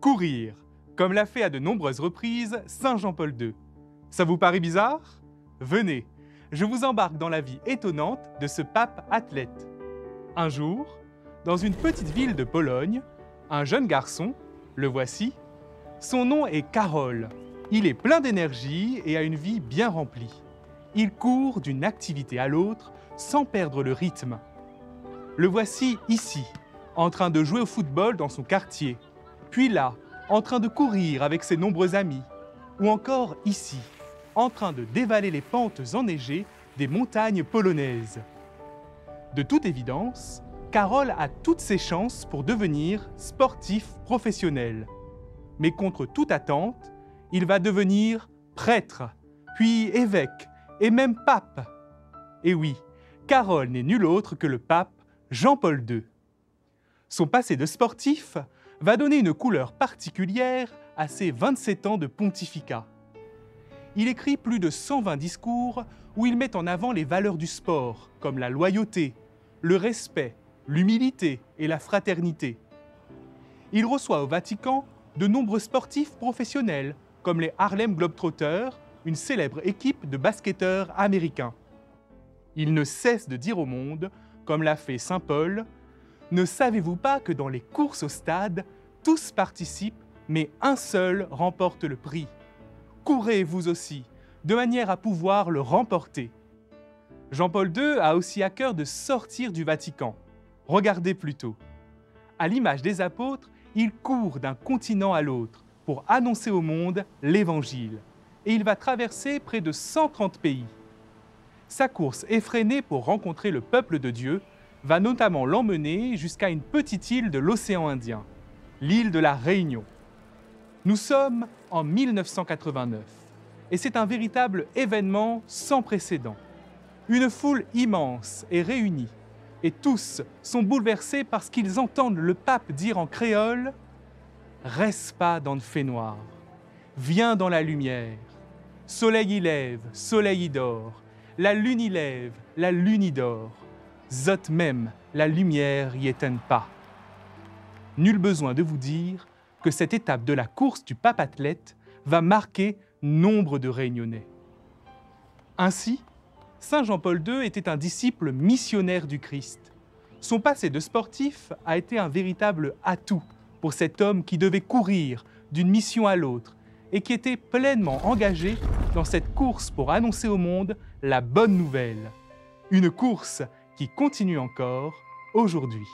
courir, comme l'a fait à de nombreuses reprises Saint Jean-Paul II. Ça vous paraît bizarre? Venez, je vous embarque dans la vie étonnante de ce pape athlète. Un jour, dans une petite ville de Pologne, un jeune garçon, le voici, son nom est Karol. Il est plein d'énergie et a une vie bien remplie. Il court d'une activité à l'autre sans perdre le rythme. Le voici ici, en train de jouer au football dans son quartier, puis là, en train de courir avec ses nombreux amis, ou encore ici, en train de dévaler les pentes enneigées des montagnes polonaises. De toute évidence, Karol a toutes ses chances pour devenir sportif professionnel. Mais contre toute attente, il va devenir prêtre, puis évêque, et même pape. Et oui, Karol n'est nul autre que le pape Jean-Paul II. Son passé de sportif va donner une couleur particulière à ses 27 ans de pontificat. Il écrit plus de 120 discours où il met en avant les valeurs du sport, comme la loyauté, le respect, l'humilité et la fraternité. Il reçoit au Vatican de nombreux sportifs professionnels, comme les Harlem Globetrotters, une célèbre équipe de basketteurs américains. Il ne cesse de dire au monde, comme l'a fait Saint Paul, « Ne savez-vous pas que dans les courses au stade, tous participent, mais un seul remporte le prix? Courez vous aussi, de manière à pouvoir le remporter. » Jean-Paul II a aussi à cœur de sortir du Vatican. Regardez plutôt. À l'image des apôtres, il court d'un continent à l'autre pour annoncer au monde l'Évangile. Et il va traverser près de 130 pays. Sa course effrénée pour rencontrer le peuple de Dieu va notamment l'emmener jusqu'à une petite île de l'océan Indien, l'île de la Réunion. Nous sommes en 1989 et c'est un véritable événement sans précédent. Une foule immense est réunie et tous sont bouleversés parce qu'ils entendent le pape dire en créole « Reste pas dans le fait noir, viens dans la lumière. Soleil y lève, soleil y dort, la lune y lève, la lune y dort. Zot même, la lumière y éteint pas. » Nul besoin de vous dire que cette étape de la course du pape athlète va marquer nombre de Réunionnais. Ainsi, Saint Jean-Paul II était un disciple missionnaire du Christ. Son passé de sportif a été un véritable atout pour cet homme qui devait courir d'une mission à l'autre et qui était pleinement engagé dans cette course pour annoncer au monde la bonne nouvelle. Une course qui continue encore aujourd'hui.